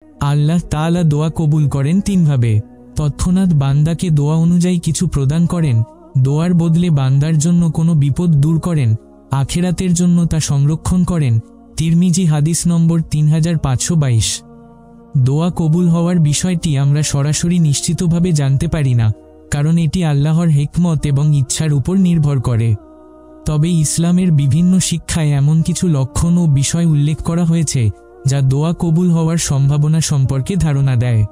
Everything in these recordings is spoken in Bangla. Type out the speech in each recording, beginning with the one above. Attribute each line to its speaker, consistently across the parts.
Speaker 1: আল্লাহ তাআলা দোয়া কবুল করেন তিনভাবে। তৎক্ষণাৎ বান্দাকে দোয়া অনুযায়ী কিছু প্রদান করেন, দোয়ার বদলে বান্দার জন্য কোনো বিপদ দূর করেন, আখেরাতের জন্য তা সংরক্ষণ করেন। তিরমিজি হাদিস নম্বর 3522। দোয়া কবুল হওয়ার বিষয়টি আমরা সরাসরি নিশ্চিতভাবে জানতে পারি না, কারণ এটি আল্লাহর হিকমত এবং ইচ্ছার উপর নির্ভর করে। তবে ইসলামের বিভিন্ন শিক্ষায় এমন কিছু লক্ষণ ও বিষয় উল্লেখ করা হয়েছে যা দোয়া কবুল হওয়ার সম্ভাবনা সম্পর্কে ধারণা দেয়।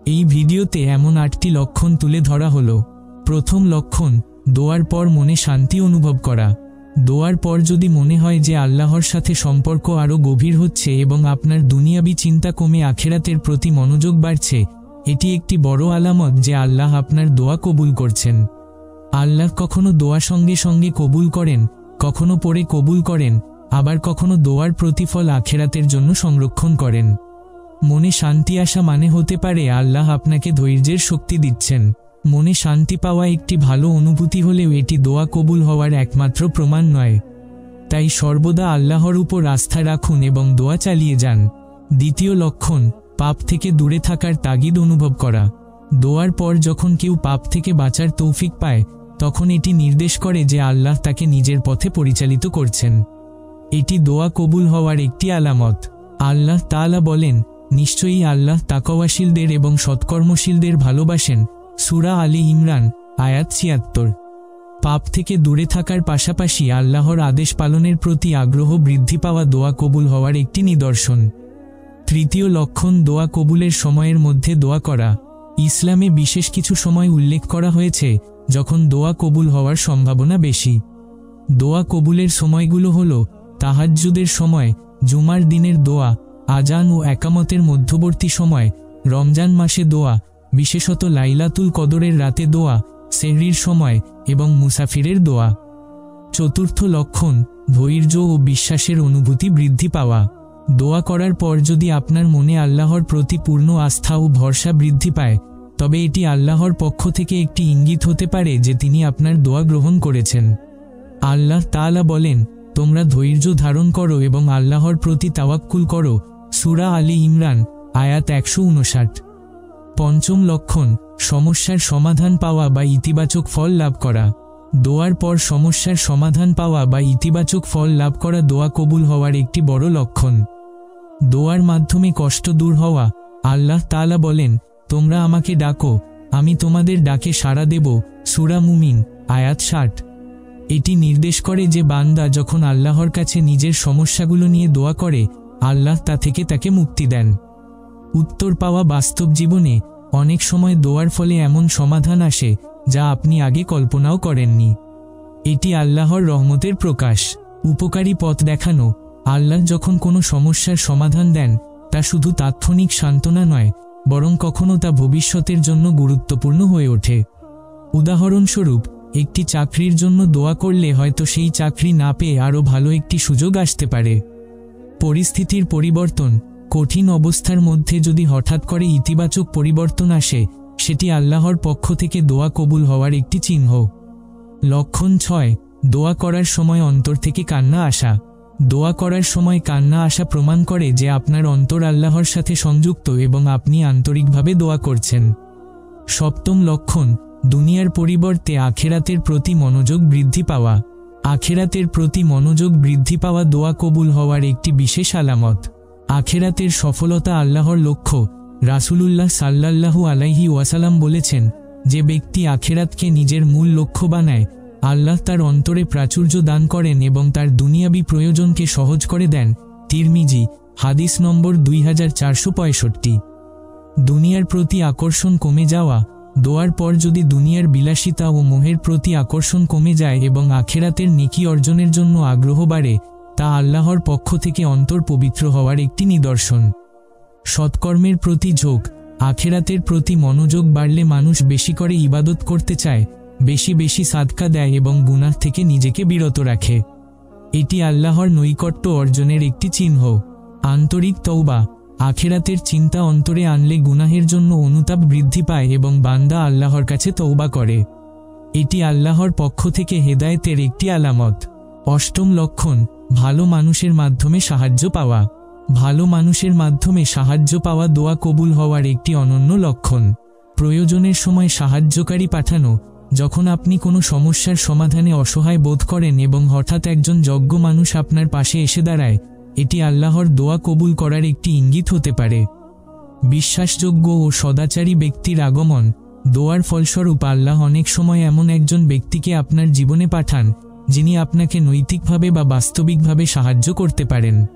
Speaker 1: এই ভিডিওতে এমন 8টি লক্ষণ তুলে ধরা হলো। প্রথম লক্ষণ, দোয়ার পর মনে শান্তি অনুভব করা। দোয়ার পর যদি মনে হয় যে আল্লাহর সাথে সম্পর্ক আরও গভীর হচ্ছে এবং আপনার দুনিয়াবি চিন্তা কমে আখেরাতের প্রতি মনোযোগ বাড়ছে, এটি একটি বড় আলামত যে আল্লাহ আপনার দোয়া কবুল করছেন। আল্লাহ কখনো দোয়া সঙ্গে সঙ্গে কবুল করেন, কখনো পরে কবুল করেন, আবার কখনো দোয়ার প্রতিফল আখেরাতের জন্য সংরক্ষণ করেন। মনে শান্তি আসা মানে হতে পারে আল্লাহ আপনাকে ধৈর্যের শক্তি দিচ্ছেন। মনে শান্তি পাওয়া একটি ভালো অনুভূতি হলেও এটি দোয়া কবুল হওয়ার একমাত্র প্রমাণ নয়। তাই সর্বদা আল্লাহর উপর আস্থা রাখুন এবং দোয়া চালিয়ে যান। দ্বিতীয় লক্ষণ, পাপ থেকে দূরে থাকার তাগিদ অনুভব করা। দোয়ার পর যখন কেউ পাপ থেকে বাঁচার তৌফিক পায়, তখন এটি নির্দেশ করে যে আল্লাহ তাকে নিজের পথে পরিচালিত করছেন। এটি দোয়া কবুল হওয়ার একটি আলামত। আল্লাহ তাআলা বলেন, নিশ্চয়ই আল্লাহ তাকওয়াশীলদের এবং সৎকর্মশীলদের ভালোবাসেন। সূরা আলী ইমরান, আয়াত ৭৬। পাপ থেকে দূরে থাকার পাশাপাশি আল্লাহর আদেশ পালনের প্রতি আগ্রহ বৃদ্ধি পাওয়া দোয়া কবুল হওয়ার একটি নিদর্শন। তৃতীয় লক্ষণ, দোয়া কবুলের সময়ের মধ্যে দোয়া করা। ইসলামে বিশেষ কিছু সময় উল্লেখ করা হয়েছে যখন দোয়া কবুল হওয়ার সম্ভাবনা বেশি। দোয়া কবুলের সময়গুলো হল তাহাজ্জুদের সময়, জুমার দিনের দোয়া, আজান ও একামতের মধ্যবর্তী সময়, রমজান মাসে দোয়া, বিশেষত লাইলাতুল কদরের রাতে দোয়া, সেহরির সময় এবং মুসাফিরের দোয়া। চতুর্থ লক্ষণ, ধৈর্য ও বিশ্বাসের অনুভূতি বৃদ্ধি পাওয়া। দোয়া করার পর যদি আপনার মনে আল্লাহর প্রতি পূর্ণ আস্থা ও ভরসা বৃদ্ধি পায়, তবে এটি আল্লাহর পক্ষ থেকে একটি ইঙ্গিত হতে পারে যে তিনি আপনার দোয়া গ্রহণ করেছেন। আল্লাহ তাআলা বলেন, তোমরা ধৈর্য ধারণ করো এবং আল্লাহর প্রতি তাওয়াক্কুল করো। সূরা আলী ইমরান, আয়াত ১৫৯। পঞ্চম লক্ষণ, সমস্যার সমাধান পাওয়া বা ইতিবাচক ফল লাভ করা। দোয়ার পর সমস্যার সমাধান পাওয়া বা ইতিবাচক ফল লাভ করা দোয়া কবুল হওয়ার একটি বড় লক্ষণ। দোয়ার মাধ্যমে কষ্ট দূর হওয়া। আল্লাহ তাআলা বলেন, তোমরা আমাকে ডাকো, আমি তোমাদের ডাকে সাড়া দেব। সূরা মুমিন, আয়াত ৬০। এটি নির্দেশ করে যে বান্দা যখন আল্লাহর কাছে নিজের সমস্যাগুলো নিয়ে দোয়া করে, আল্লাহ তা থেকে তাকে মুক্তি দেন। উত্তর পাওয়া। বাস্তব জীবনে অনেক সময় দোয়ার ফলে এমন সমাধান আসে যা আপনি আগে কল্পনাও করেননি। এটি আল্লাহর রহমতের প্রকাশ। উপকারী পথ দেখানো। আল্লাহ যখন কোনো সমস্যার সমাধান দেন, তা শুধু তাৎক্ষণিক সান্ত্বনা নয়, বরং কখনো তা ভবিষ্যতের জন্য গুরুত্বপূর্ণ হয়ে ওঠে। উদাহরণস্বরূপ, একটি চাকরির জন্য দোয়া করলে হয়তো সেই চাকরি না পেয়ে আরও ভালো একটি সুযোগ আসতে পারে। পরিস্থিতির পরিবর্তন। কঠিন অবস্থার মধ্যে যদি হঠাৎ করে ইতিবাচক পরিবর্তন আসে, সেটি আল্লাহর পক্ষ থেকে দোয়া কবুল হওয়ার একটি চিহ্ন। লক্ষণ ৬, দোয়া করার সময় অন্তর থেকে কান্না আসা। দোয়া করার সময় কান্না আসা প্রমাণ করে যে আপনার অন্তর আল্লাহর সাথে সংযুক্ত এবং আপনি আন্তরিকভাবে দোয়া করছেন। সপ্তম লক্ষণ, দুনিয়ার পরিবর্তে আখেরাতের প্রতি মনোযোগ বৃদ্ধি পাওয়া। আখেরাতের প্রতি মনোযোগ বৃদ্ধি পাওয়া দোয়া কবুল হওয়ার একটি বিশেষ আলামত। আখেরাতের সফলতা আল্লাহর লক্ষ্য। রাসূলুল্লাহ সাল্লাল্লাহু আলাইহি ওয়াসাল্লাম বলেছেন, যে ব্যক্তি আখেরাতকে নিজের মূল লক্ষ্য বানায়, আল্লাহ তার অন্তরে প্রাচুর্য দান করেন এবং তার দুনিয়াবি প্রয়োজনকে সহজ করে দেন। তিরমিজি, হাদিস নম্বর 2465। দুনিয়ার প্রতি আকর্ষণ কমে যাওয়া। দোয়ার পর যদি দুনিয়ার বিলাসিতা ও মোহের প্রতি আকর্ষণ কমে যায় এবং আখেরাতের নেকি অর্জনের জন্য আগ্রহ বাড়ে, তা আল্লাহর পক্ষ থেকে অন্তর পবিত্র হওয়ার একটি নিদর্শন। সৎকর্মের প্রতি ঝোঁক। আখেরাতের প্রতি মনোযোগ বাড়লে মানুষ বেশি করে ইবাদত করতে চায়, বেশি বেশি সাদকা দেয় এবং গুনাহ থেকে নিজেকে বিরত রাখে। এটি আল্লাহর নৈকট্য অর্জনের একটি চিহ্ন। আন্তরিক তওবা। আখেরাতের চিন্তা অন্তরে আনলে গুনাহের জন্য অনুতাপ বৃদ্ধি পায় এবং বান্দা আল্লাহর কাছে তওবা করে। এটি আল্লাহর পক্ষ থেকে হেদায়েতের একটি আলামত। অষ্টম লক্ষণ, ভালো মানুষের মাধ্যমে সাহায্য পাওয়া। ভালো মানুষের মাধ্যমে সাহায্য পাওয়া দোয়া কবুল হওয়ার একটি অনন্য লক্ষণ। প্রয়োজনের সময় সাহায্যকারী পাঠানো। যখন আপনি কোনো সমস্যার সমাধানে অসহায় বোধ করেন এবং হঠাৎ একজন যোগ্য মানুষ আপনার পাশে এসে দাঁড়ায়, এটি আল্লাহর দোয়া কবুল করার একটি ইঙ্গিত হতে পারে। বিশ্বাসযোগ্য ও সদাচারী ব্যক্তির আগমন। দোয়ার ফলস্বরূপ আল্লাহ অনেক সময় এমন একজন ব্যক্তিকে আপনার জীবনে পাঠান, যিনি আপনাকে নৈতিকভাবে বা বাস্তবিকভাবে সাহায্য করতে পারেন।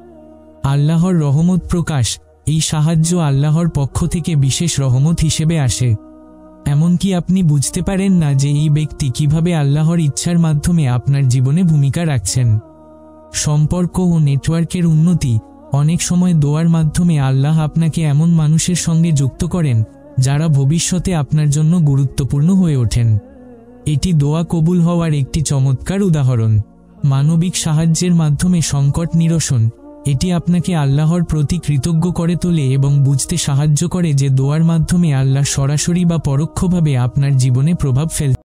Speaker 1: আল্লাহর রহমত প্রকাশ। এই সাহায্য আল্লাহর পক্ষ থেকে বিশেষ রহমত হিসেবে আসে। এমনকি আপনি বুঝতে পারেন না যে এই ব্যক্তি কিভাবে আল্লাহর ইচ্ছার মাধ্যমে আপনার জীবনে ভূমিকা রাখছেন। সম্পর্ক ও নেটওয়ার্কের উন্নতি। অনেক সময় দোয়ার মাধ্যমে আল্লাহ আপনাকে এমন মানুষের সঙ্গে যুক্ত করেন, যারা ভবিষ্যতে আপনার জন্য গুরুত্বপূর্ণ হয়ে ওঠেন। এটি দোয়া কবুল হওয়ার একটি চমৎকার উদাহরণ। মানবিক সাহায্যের মাধ্যমে সংকট নিরসন। এটি আপনাকে আল্লাহর প্রতি কৃতজ্ঞ করে তোলে এবং বুঝতে সাহায্য করে যে দোয়ার মাধ্যমে আল্লাহ সরাসরি বা পরোক্ষভাবে আপনার জীবনে প্রভাব ফেলতে